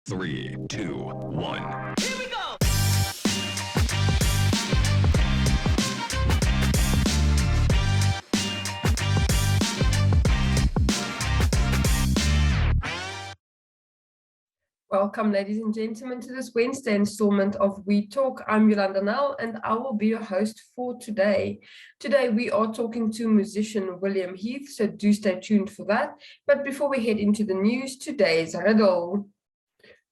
3, 2, 1. Here we go! Welcome, ladies and gentlemen, to this Wednesday installment of We Talk. I'm Yolanda Nell, and I will be your host for today. Today, we are talking to musician William Heath, so do stay tuned for that. But before we head into the news, today's riddle.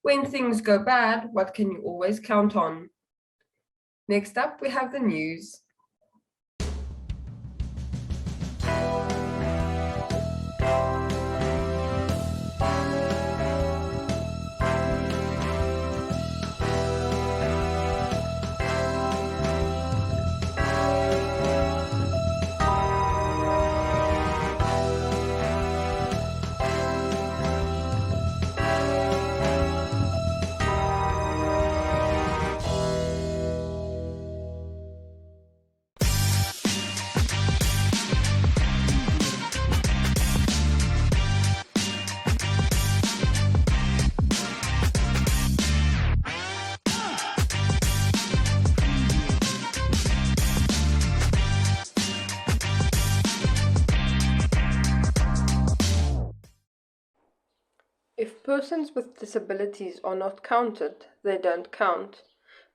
When things go bad, what can you always count on? Next up, we have the news. If persons with disabilities are not counted, they don't count.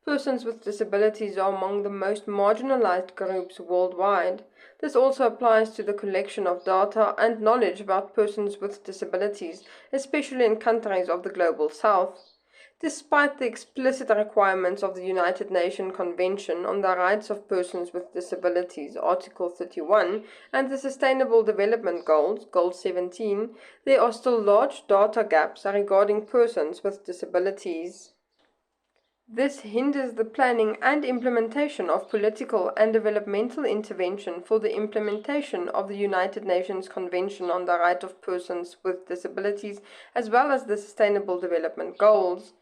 Persons with disabilities are among the most marginalized groups worldwide. This also applies to the collection of data and knowledge about persons with disabilities, especially in countries of the Global South. Despite the explicit requirements of the United Nations Convention on the Rights of Persons with Disabilities, Article 31, and the Sustainable Development Goals, Goal 17, there are still large data gaps regarding persons with disabilities. This hinders the planning and implementation of political and developmental intervention for the implementation of the United Nations Convention on the Rights of Persons with Disabilities, as well as the Sustainable Development Goals.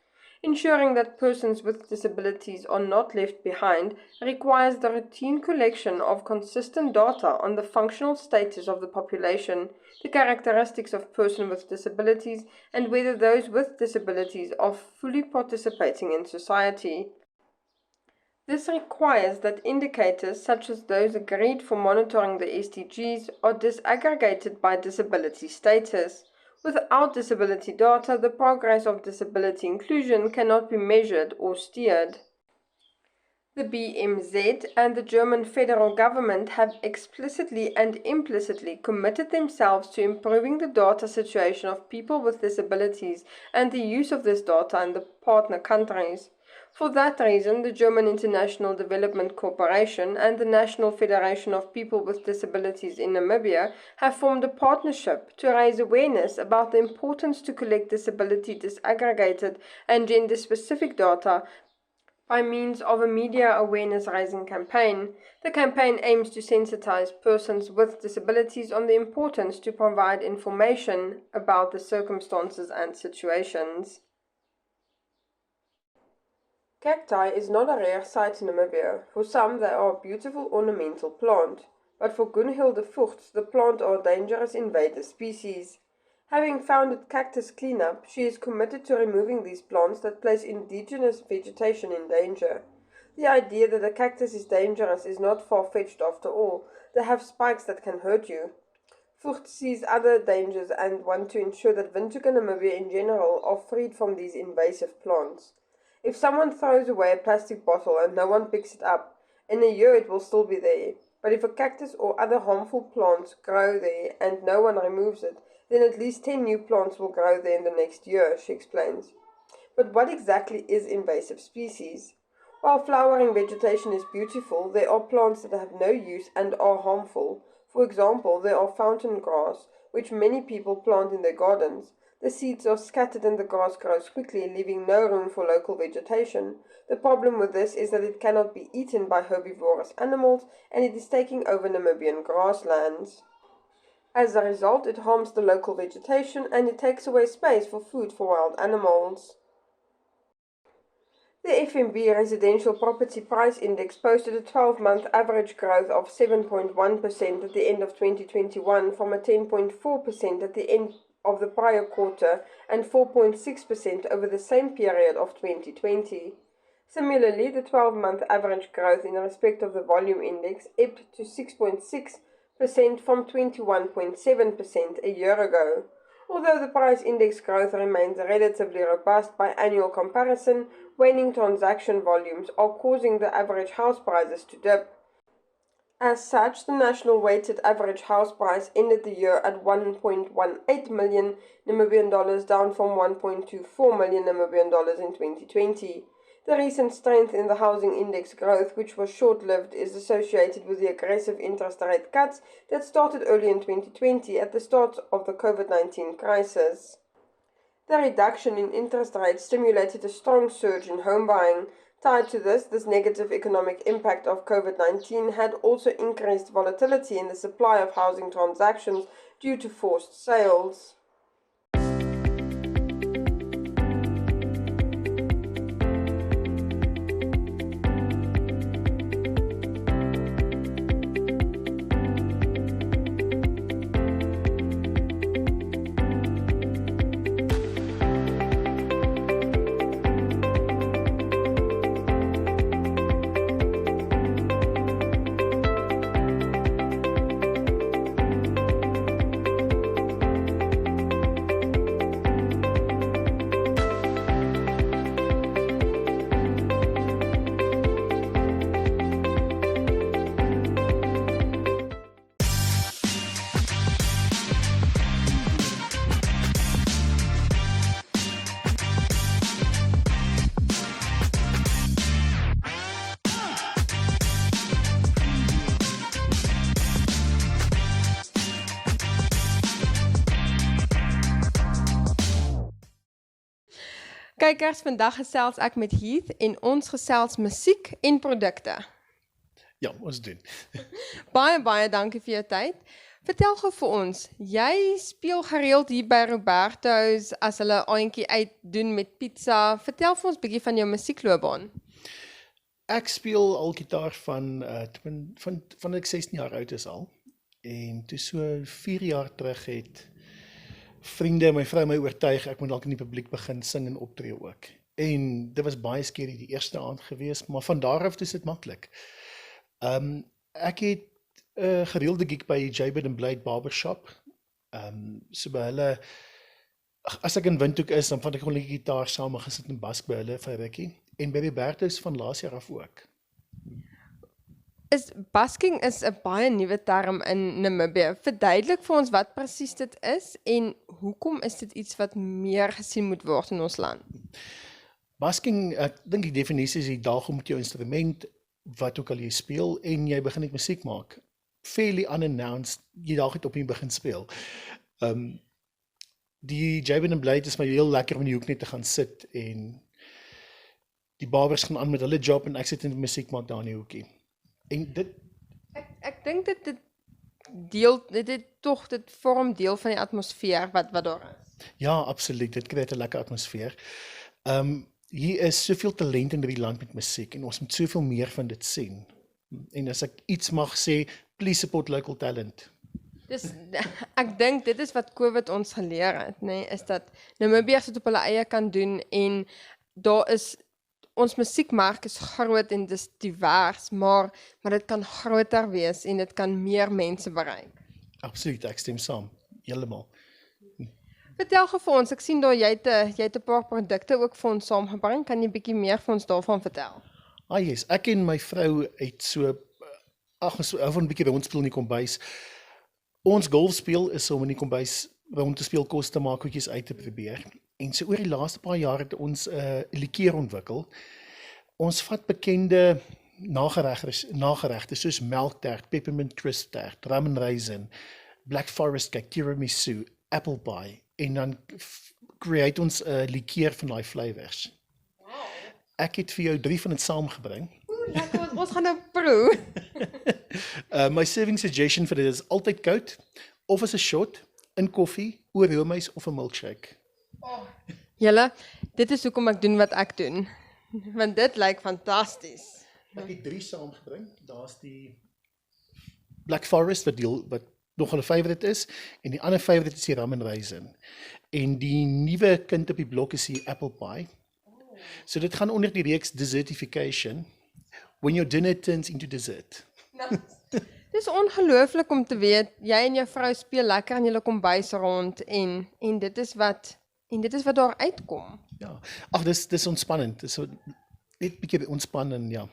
Ensuring that persons with disabilities are not left behind requires the routine collection of consistent data on the functional status of the population, the characteristics of persons with disabilities, and whether those with disabilities are fully participating in society. This requires that indicators such as those agreed for monitoring the SDGs are disaggregated by disability status. Without disability data, the progress of disability inclusion cannot be measured or steered. The BMZ and the German federal government have explicitly and implicitly committed themselves to improving the data situation of people with disabilities and the use of this data in the partner countries. For that reason, the German International Development Corporation and the National Federation of People with Disabilities in Namibia have formed a partnership to raise awareness about the importance to collect disability disaggregated and gender-specific data by means of a media awareness-raising campaign. The campaign aims to sensitize persons with disabilities on the importance to provide information about the circumstances and situations. Cacti is not a rare sight in Namibia. For some, they are a beautiful ornamental plant, but for Gunhilde Vogts, the plant are a dangerous invader species. Having founded Cactus Cleanup, she is committed to removing these plants that place indigenous vegetation in danger. The idea that a cactus is dangerous is not far-fetched after all. They have spikes that can hurt you. Vogts sees other dangers and want to ensure that Windhoek and Namibia in general are freed from these invasive plants. If someone throws away a plastic bottle and no one picks it up, in a year it will still be there. But if a cactus or other harmful plants grow there and no one removes it, then at least 10 new plants will grow there in the next year, she explains. But what exactly is invasive species? While flowering vegetation is beautiful, there are plants that have no use and are harmful. For example, there are fountain grass, which many people plant in their gardens. The seeds are scattered and the grass grows quickly, leaving no room for local vegetation. The problem with this is that it cannot be eaten by herbivorous animals, and it is taking over Namibian grasslands. As a result, it harms the local vegetation and it takes away space for food for wild animals. The FNB Residential Property Price Index posted a 12-month average growth of 7.1% at the end of 2021 from a 10.4% at the end of the prior quarter and 4.6% over the same period of 2020. Similarly, the 12-month average growth in respect of the volume index ebbed to 6.6% from 21.7% a year ago. Although the price index growth remains relatively robust by annual comparison, waning transaction volumes are causing the average house prices to dip. As such, the national weighted average house price ended the year at 1.18 million Namibian dollars, down from 1.24 million Namibian dollars in 2020. The recent strength in the housing index growth, which was short-lived, is associated with the aggressive interest rate cuts that started early in 2020 at the start of the COVID-19 crisis. The reduction in interest rates stimulated a strong surge in home buying. Tied to this negative economic impact of COVID-19 had also increased volatility in the supply of housing transactions due to forced sales. Kykers, vandag gesels ek met Heath en ons gesels musiek en produkte. Ja, ons doen. Baie dankie vir jou tyd. Vertel gou vir ons, jy speel gereeld hier by Roberto's as hulle aandjie uitdoen met pizza. Vertel vir ons bietjie van jou musiekloopbaan. Ek speel al gitaar van ek 16 jaar oud is al. En toe so 4 jaar terug het vriende, my vrou my oortuig, ek moet dalk in die publiek begin sing en optree ook. En dit was baie skerie die eerste aand gewees, maar van daar af is dit maklik. Ek het gereelde gig by Jabed & Blade Barbershop. So by hulle, as ek in Windhoek is, dan vat ek gewoon die gitaar saam en gesit en bask by hulle vir rukkie. En by die Bertus van laas jaar af ook. Basking is 'n baie nuwe term in Namibië. Verduidelik vir ons wat presies dit is en hoekom is dit iets wat meer gesien moet word in ons land? Basking, ek dink die definisie is jy daag om met jou instrument, wat ook al jy speel, en jy begin net musiek maak. Fairly unannounced, jy daag het op jy begin speel. Die Jabed & Blade is my heel lekker om in die hoek net te gaan sit en die barbers gaan aan met hulle job en ek sit in die musiek maak daar in die hoekie. En dit ek dink dit vorm deel van die atmosfeer wat daar is. Ja, absoluut, dit kry 'n lekker atmosfeer. Hier is soveel talent in hierdie land met musiek en ons moet soveel meer van dit sien. En as ek iets mag sê, please support local talent. Ek dink dit is wat COVID ons geleer het, is dat Namibiërs dit op hulle eie kan doen en daar is ons musiekmark is groot en dis divers, maar dit kan groter wees en dit kan meer mense bereik. Absoluut, ek stem saam, heeltemal. Vertel gou vir ons, ek sien daar jy het 'n paar produkte ook vir ons saamgebring, kan jy bietjie meer vir ons daarvan vertel? Yes, ek en my vrou het so, ons hou van 'n bietjie rondspeel in die kombuis. Ons golfspeel is om in die kombuis rond te speel, kos te maak, goedjies uit te probeer. En so oor die laaste paar jaar het ons 'n liqueur ontwikkel. Ons vat bekende nageregte soos melktert, peppermint crisp tart, rum and raisin, black forest cake, tiramisu, apple pie en dan create ons 'n liqueur van daai flavours. Wow. Ek het vir jou 3 van dit saamgebring. Lekker, ons gaan nou proe. My serving suggestion vir dit is altyd koud of as 'n shot in koffie, oor roomys of 'n milkshake. Julle, dit is hoekom ek doen wat ek doen, want dit lyk fantasties. Ek het 3 saamgebring. Daar's die Black Forest wat nog hulle favourite is en die ander favourite is die rum and raisin. En die nuwe kind op die blok is die apple pie. So dit gaan onder die reeks desertification. When your dinner turns into dessert. Dis ongelooflik om te weet, jy en jou vrou speel lekker in julle kombuis rond en dit is wat daar uitkom. Ja, ag dis ontspannend. Dis so net bietjie ontspan en ja.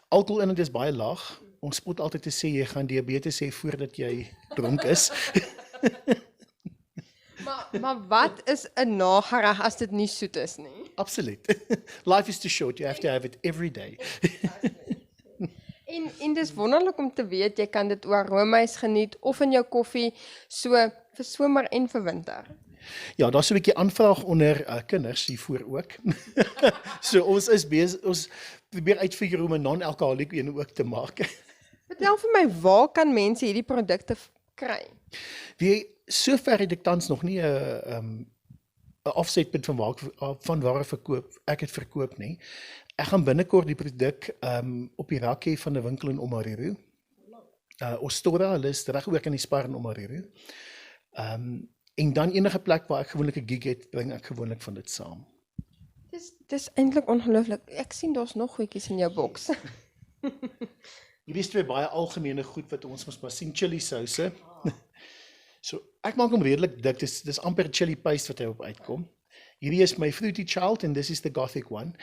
Alkohol in dit is baie laag. Ons moet altyd te sê jy gaan diabetes hê voordat jy dronk is. Maar wat is 'n nagereg as dit nie soet is nie? Absoluut. Life is too short. You have to have it every day. En dis wonderlik om te weet jy kan dit oor roomys geniet of in jou koffie so vir somer en vir winter. Ja, daar's so 'n bietjie aanvraag onder kinders hiervoor ook. So ons is besig, ons probeer uitfigure om 'n non-alcoholic een ook te maak. Vertel vir my, waar kan mense hierdie produkte kry? Sover het ek tans nog nie 'n afsetpunt van waar ek het verkoop nie. Ek gaan binnekort die produk op die rak hê van 'n winkel in Omaruru. Ostora, hulle is reg ook in die Spar in Omaruru. En dan enige plek waar ek gewoonlik 'n gig het, bring ek gewoonlik van dit saam. Dis eintlik ongelooflik. Ek sien daar's nog goedjies in jou boks. Hierdie is twee baie algemene goed wat ons mos maar sien, chili souse. So ek maak hom redelik dik. Dis amper chili paste wat hy op uitkom. Hierdie is my fruity child en this is the gothic one.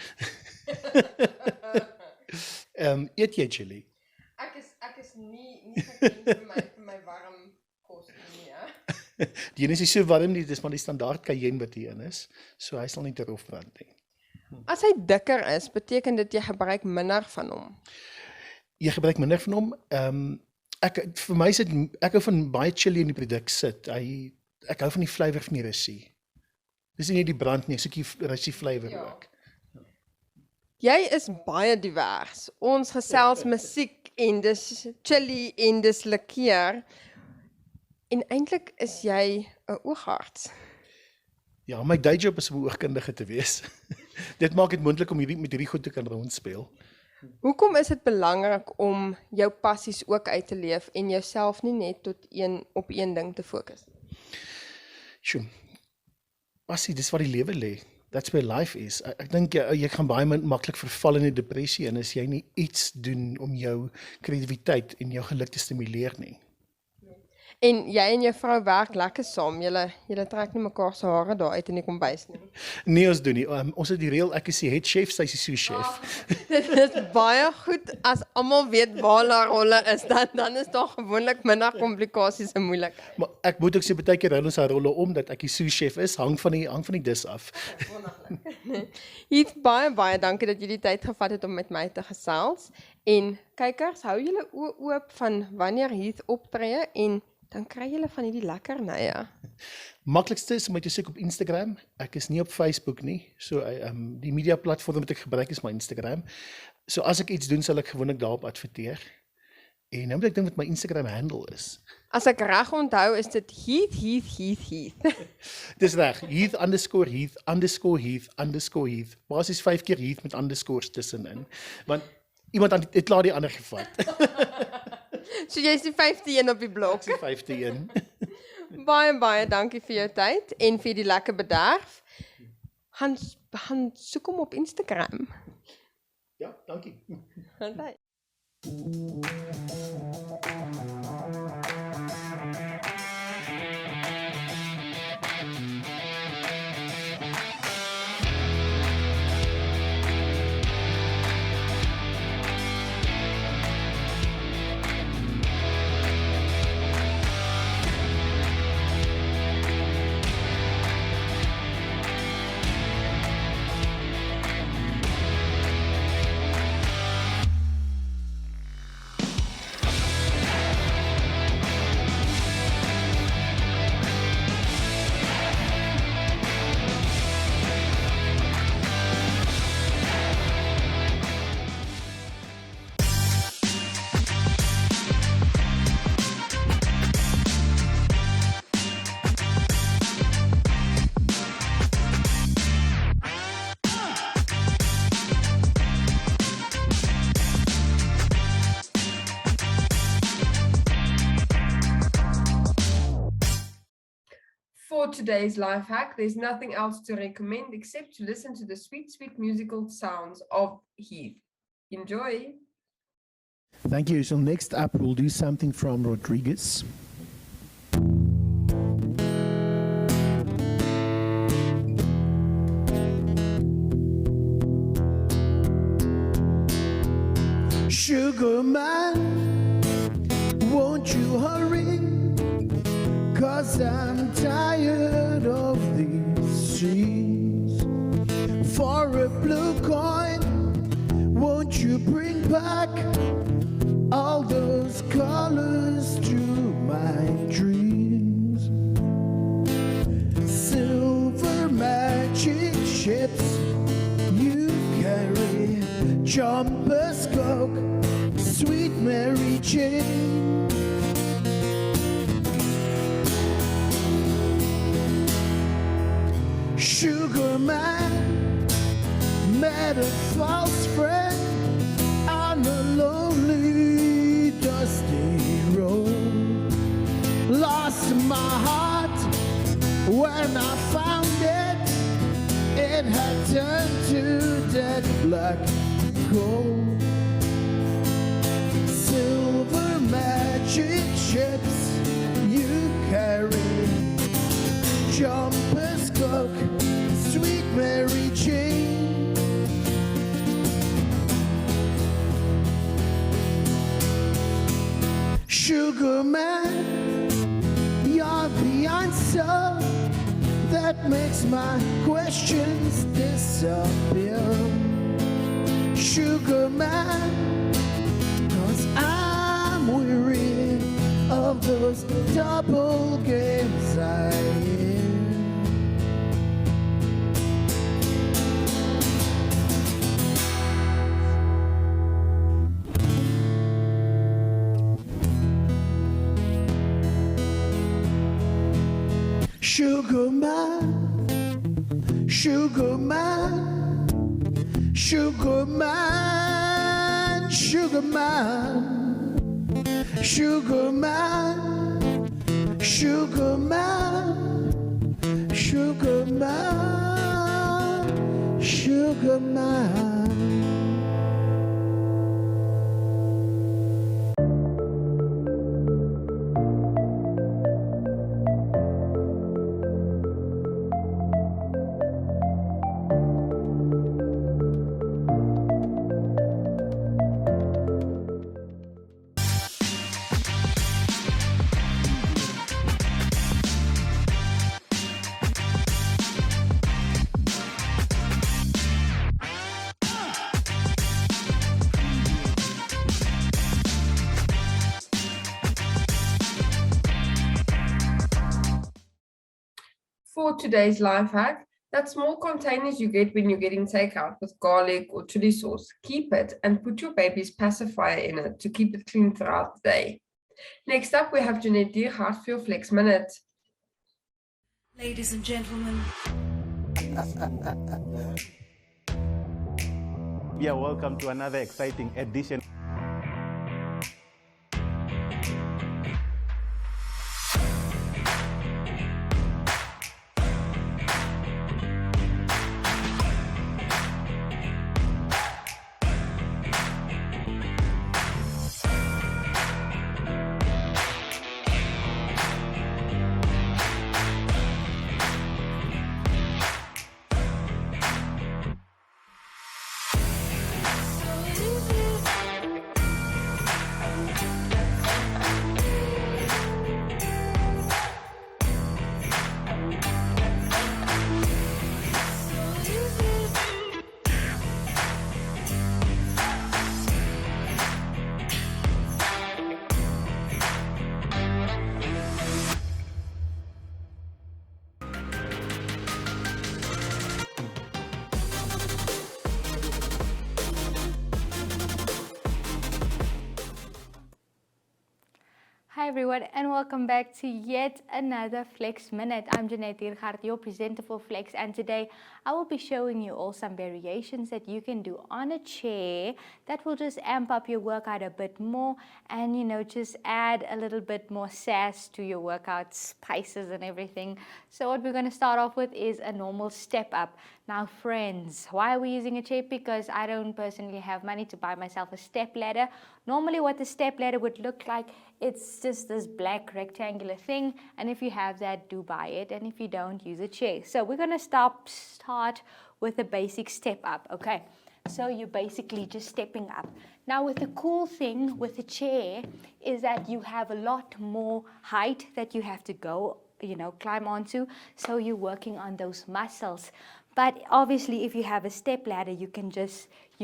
Eet jy chili? Ek is nie gekend vir my warm kos nie. Die ene is nie so warm nie, dis maar die standaard cayenne wat hierin is. So hy sal nie te rof brand nie. As hy dikker is, beteken dit jy gebruik minder van hom. Jy gebruik minder van hom. Vir my ek hou van baie chili in die produk sit. Ek hou van die flavour van die rusie. Dis nie net die brand nie, soek die rusie flavour ook. Jy is baie divers. Ons gesels musiek en dis chili en dis likeur. En eintlik is jy 'n oogarts. Ja, my day job is om 'n oogkundige te wees. Dit maak dit moontlik om met hierdie goed te kan rondspeel. Hoekom is dit belangrik om jou passies ook uit te leef en jouself nie net op een ding te fokus? Sjoe. Passie, dis wat die lewe lê. That's where life is. Ek dink jy gaan baie maklik verval in 'n depressie en as jy nie iets doen om jou kreatiwiteit en jou geluk te stimuleer nie. En jy en jou vrou werk lekker saam. Julle trek nie mekaar se hare daar uit in die kombuis nie. Nee, ons doen nie. Ons het die reël, ek is die head chef, sy is die sous chef. Dit is baie goed as almal weet waar hulle rolle is. Dan is daar gewoonlik minder komplikasies en moeilikheid. Maar ek moet ook sê baie keer ruil ons haar rolle om dat ek die sous chef is, hang van die dis af. Heath, baie dankie dat jy die tyd gevat het om met my te gesels. En kykers, hou julle oë oop van wanneer Heath optree en dan kry julle van hierdie lekkernye. Maklikste is om my te soek op Instagram. Ek is nie op Facebook nie. So die media platform wat ek gebruik is my Instagram. So as ek iets doen, sal ek gewoonlik daarop adverteer. En nou moet ek dink wat my Instagram handle is. As ek reg onthou, is dit Heath. Dis reg. Heath_Heath_Heath_Heath. Basies 5 keer Heath met underscores tussenin. Want iemand het klaar die ander gevat. So jy is die 5de een op die blok. Ek is die 5de een. Baie dankie vir jou tyd en vir die lekker bederf. Gaan soek hom op Instagram. Ja, dankie. Dankie. For today's life hack, there's nothing else to recommend except to listen to the sweet, sweet musical sounds of Heath. Enjoy! Thank you. So next up, we'll do something from Rodriguez. Sugar man, won't you hurry? 'Cause I'm tired of these streets. For a blue coin, won't you bring back all those colors to my dreams? Silver magic ships you carry, jumpers coke, sweet Mary Jane. Sugar man met a false friend on a lonely, dusty road. Lost my heart when I found it. It had turned to dead black gold. Silver magic ships you carry, jumpers coke, sweet Mary Jane. Sugar man, you're the answer that makes my questions disappear. Sugar man, 'cause I'm weary of those double games I hear. Sugar man, sugar man, sugar man, sugar man, sugar man, sugar man, sugar man, sugar man. For today's life hack, that small containers you get when you're getting takeout with garlic or chili sauce, keep it and put your baby's pacifier in it to keep it clean throughout the day. Next up, we have Jeanette Diergaard for your Flex Minute. Ladies and gentlemen. Yeah, welcome to another exciting edition. Hi everyone and welcome back to yet another Flex Minute. I'm Jeanette Diergaard, your presenter for Flex, and today I will be showing you all some variations that you can do on a chair that will just amp up your workout a bit more and, you know, just add a little bit more sass to your workout, spices and everything. So what we're going to start off with is a normal step up. Now friends, why are we using a chair? Because I don't personally have money to buy myself a step ladder. Normally what the step ladder would look like, it's just this black rectangular thing, and if you have that, do buy it, and if you don't, use a chair. So we're going to start with a basic step up. Okay, so you're basically just stepping up. Now with the cool thing with the chair is that you have a lot more height that you have to go, you know, climb onto, so you're working on those muscles. But obviously if you have a step ladder, you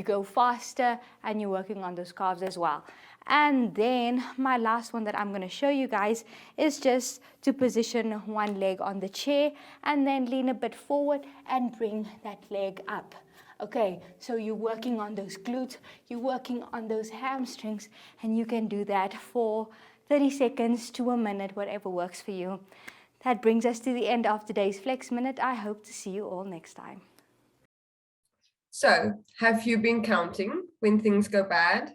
go faster and you're working on those calves as well. And then my last one that I'm going to show you guys is just to position one leg on the chair and then lean a bit forward and bring that leg up. Okay, so you're working on those glutes, you're working on those hamstrings, and you can do that for 30 seconds to a minute, whatever works for you. That brings us to the end of today's Flex Minute. I hope to see you all next time. So, have you been counting when things go bad?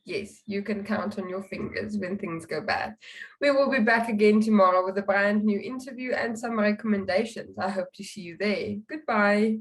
Yes, you can count on your fingers when things go bad. We will be back again tomorrow with a brand new interview and some recommendations. I hope to see you there. Goodbye.